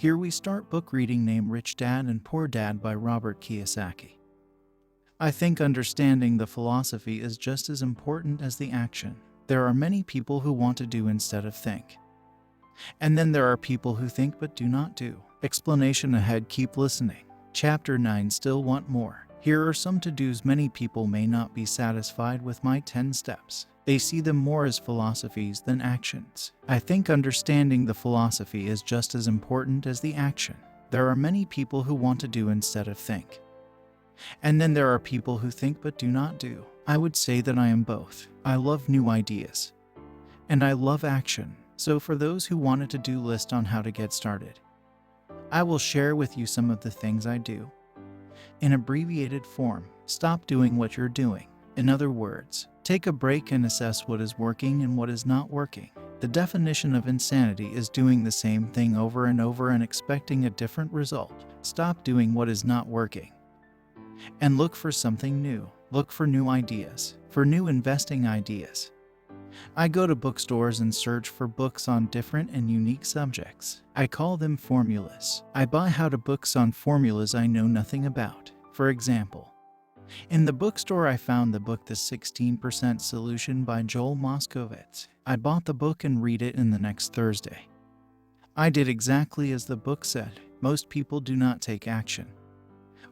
Here we start book reading named Rich Dad and Poor Dad by Robert Kiyosaki. I think understanding the philosophy is just as important as the action. There are many people who want to do instead of think. And then there are people who think but do not do. Explanation ahead, keep listening. Chapter 9, Still Want More. Here are some to-dos. Many people may not be satisfied with my 10 steps. They see them more as philosophies than actions. I think understanding the philosophy is just as important as the action. There are many people who want to do instead of think. And then there are people who think but do not do. I would say that I am both. I love new ideas. And I love action. So for those who want a to-do list on how to get started, I will share with you some of the things I do. In abbreviated form, stop doing what you're doing. In other words, take a break and assess what is working and what is not working. The definition of insanity is doing the same thing over and over and expecting a different result. Stop doing what is not working and look for something new. Look for new ideas, for new investing ideas. I go to bookstores and search for books on different and unique subjects. I call them formulas. I buy how-to books on formulas I know nothing about. For example, in the bookstore I found the book The 16% Solution by Joel Moskowitz. I bought the book and read it in the next Thursday. I did exactly as the book said. Most people do not take action,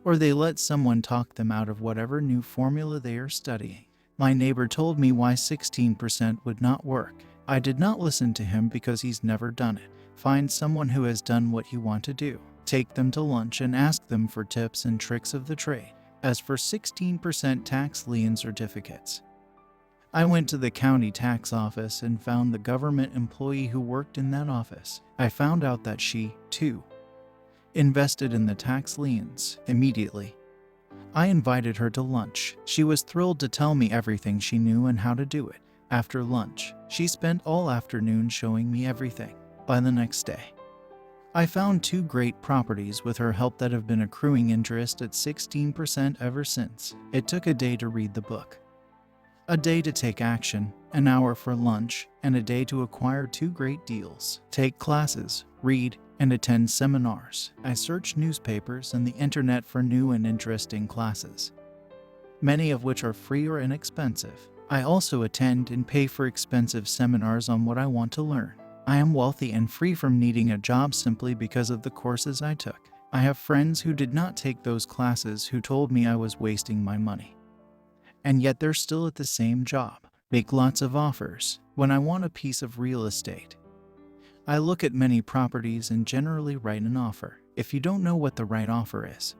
or they let someone talk them out of whatever new formula they are studying. My neighbor told me why 16% would not work. I did not listen to him because he's never done it. Find someone who has done what you want to do. Take them to lunch and ask them for tips and tricks of the trade. As for 16% tax lien certificates, I went to the county tax office and found the government employee who worked in that office. I found out that she, too, invested in the tax liens. Immediately, I invited her to lunch. She was thrilled to tell me everything she knew and how to do it. After lunch, she spent all afternoon showing me everything. By the next day, I found 2 great properties with her help that have been accruing interest at 16% ever since. It took a day to read the book, a day to take action, an hour for lunch, and a day to acquire 2 great deals. Take classes, read, and attend seminars. I search newspapers and the internet for new and interesting classes, many of which are free or inexpensive. I also attend and pay for expensive seminars on what I want to learn. I am wealthy and free from needing a job simply because of the courses I took. I have friends who did not take those classes who told me I was wasting my money, and yet they're still at the same job. Make lots of offers. When I want a piece of real estate, I look at many properties and generally write an offer. If you don't know what the right offer is,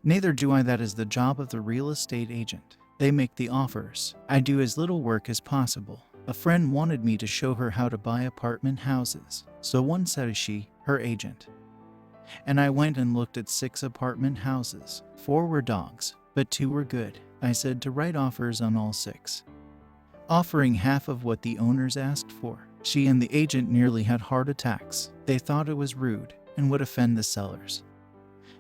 neither do I. That is the job of the real estate agent. They make the offers. I do as little work as possible. A friend wanted me to show her how to buy apartment houses. So one said she, her agent, and I went and looked at 6 apartment houses. 4 were dogs, but 2 were good. I said to write offers on all 6, offering half of what the owners asked for. She and the agent nearly had heart attacks. They thought it was rude and would offend the sellers.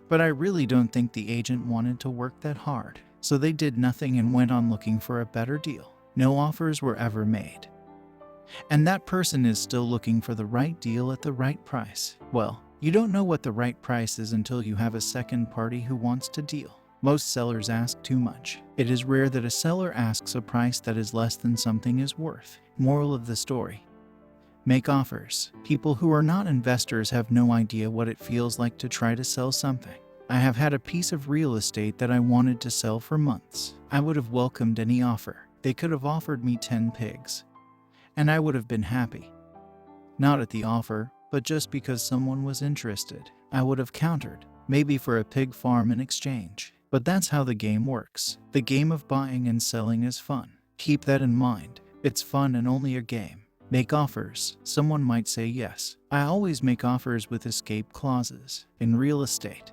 But I really don't think the agent wanted to work that hard. So they did nothing and went on looking for a better deal. No offers were ever made. And that person is still looking for the right deal at the right price. Well, you don't know what the right price is until you have a second party who wants to deal. Most sellers ask too much. It is rare that a seller asks a price that is less than something is worth. Moral of the story: make offers. People who are not investors have no idea what it feels like to try to sell something. I have had a piece of real estate that I wanted to sell for months. I would have welcomed any offer. They could have offered me 10 pigs, and I would have been happy. Not at the offer, but just because someone was interested. I would have countered, maybe for a pig farm in exchange. But that's how the game works. The game of buying and selling is fun. Keep that in mind. It's fun and only a game. Make offers. Someone might say yes. I always make offers with escape clauses. In real estate,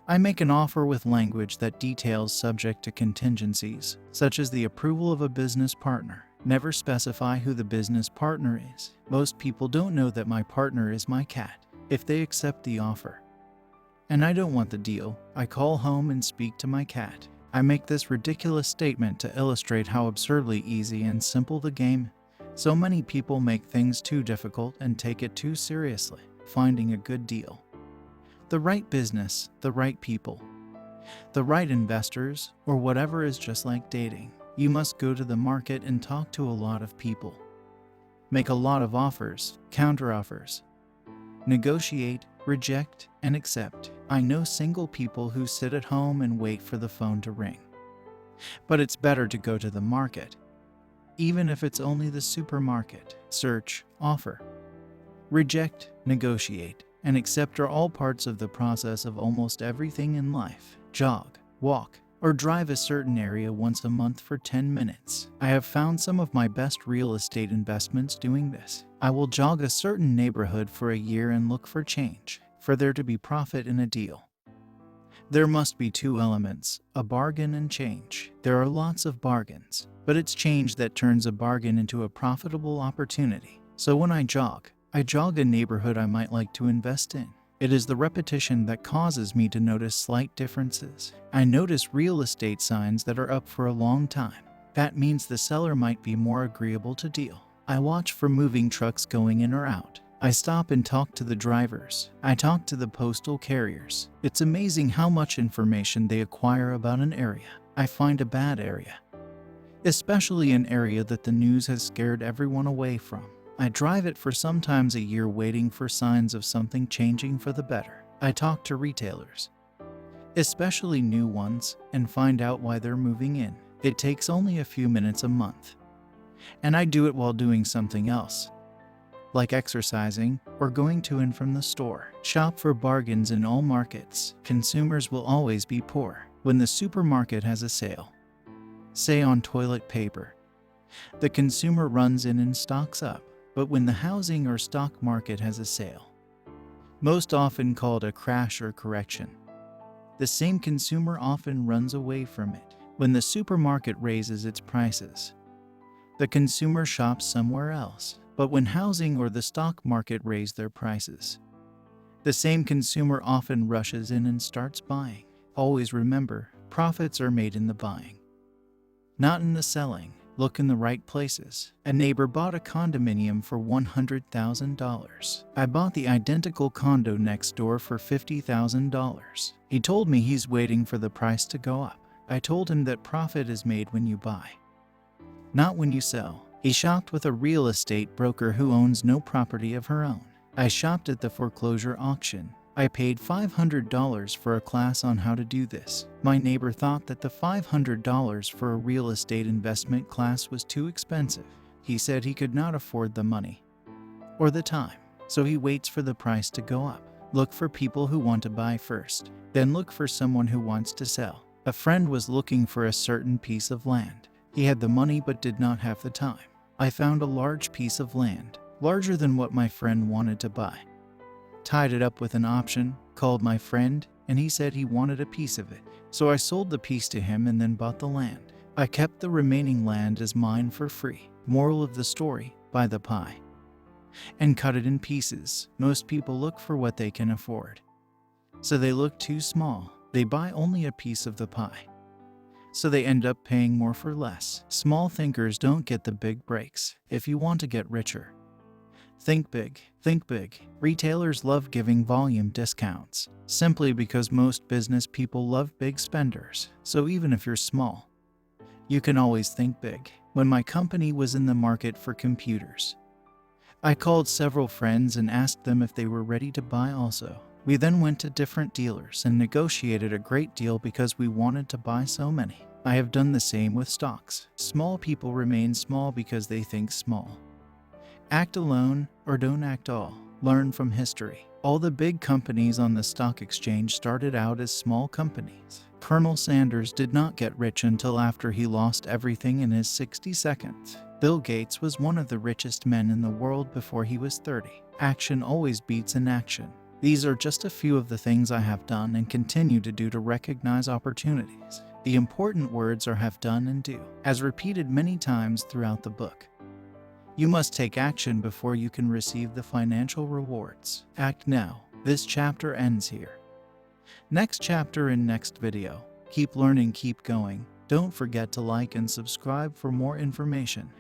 I make an offer with language that details subject to contingencies, such as the approval of a business partner. Never specify who the business partner is. Most people don't know that my partner is my cat. If they accept the offer, and I don't want the deal, I call home and speak to my cat. I make this ridiculous statement to illustrate how absurdly easy and simple the game. So many people make things too difficult and take it too seriously. finding a good deal. The right business, the right people, the right investors, or whatever is just like dating. You must go to the market and talk to a lot of people. Make a lot of offers, counteroffers. Negotiate, reject, and accept. I know single people who sit at home and wait for the phone to ring. But it's better to go to the market. Even if it's only the supermarket. Search, offer, reject, negotiate, and accept are all parts of the process of almost everything in life. Jog, walk, or drive a certain area once a month for 10 minutes. I have found some of my best real estate investments doing this. I will jog a certain neighborhood for a year and look for change, for there to be profit in a deal. There must be two elements, a bargain and change. There are lots of bargains, but it's change that turns a bargain into a profitable opportunity. So when I jog a neighborhood I might like to invest in. It is the repetition that causes me to notice slight differences. I notice real estate signs that are up for a long time. That means the seller might be more agreeable to deal. I watch for moving trucks going in or out. I stop and talk to the drivers. I talk to the postal carriers. It's amazing how much information they acquire about an area. I find a bad area, especially an area that the news has scared everyone away from. I drive it for sometimes a year waiting for signs of something changing for the better. I talk to retailers, especially new ones, and find out why they're moving in. It takes only a few minutes a month. And I do it while doing something else, like exercising or going to and from the store. Shop for bargains in all markets. Consumers will always be poor. When the supermarket has a sale, say on toilet paper, the consumer runs in and stocks up. But when the housing or stock market has a sale, most often called a crash or correction, the same consumer often runs away from it. When the supermarket raises its prices, the consumer shops somewhere else. But when housing or the stock market raise their prices, the same consumer often rushes in and starts buying. Always remember, profits are made in the buying, not in the selling. Look in the right places. A neighbor bought a condominium for $100,000. I bought the identical condo next door for $50,000. He told me he's waiting for the price to go up. I told him that profit is made when you buy, not when you sell. He shopped with a real estate broker who owns no property of her own. I shopped at the foreclosure auction. I paid $500 for a class on how to do this. My neighbor thought that the $500 for a real estate investment class was too expensive. He said he could not afford the money or the time, so he waits for the price to go up. Look for people who want to buy first, then look for someone who wants to sell. A friend was looking for a certain piece of land. He had the money but did not have the time. I found a large piece of land, larger than what my friend wanted to buy. Tied it up with an option, called my friend, and he said he wanted a piece of it. So I sold the piece to him and then bought the land. I kept the remaining land as mine for free. Moral of the story, buy the pie and cut it in pieces. Most people look for what they can afford, so they look too small. They buy only a piece of the pie, so they end up paying more for less. Small thinkers don't get the big breaks. If you want to get richer, think big. Think big. Retailers love giving volume discounts, simply because most business people love big spenders. So even if you're small, you can always think big. When my company was in the market for computers, I called several friends and asked them if they were ready to buy also. We then went to different dealers and negotiated a great deal because we wanted to buy so many. I have done the same with stocks. Small people remain small because they think small. Act alone or don't act all. Learn from history. All the big companies on the stock exchange started out as small companies. Colonel Sanders did not get rich until after he lost everything in his 60 seconds. Bill Gates was one of the richest men in the world before he was 30. Action always beats inaction. These are just a few of the things I have done and continue to do to recognize opportunities. The important words are have done and do, as repeated many times throughout the book. You must take action before you can receive the financial rewards. Act now. This chapter ends here. Next chapter in next video. Keep learning, keep going. Don't forget to like and subscribe for more information.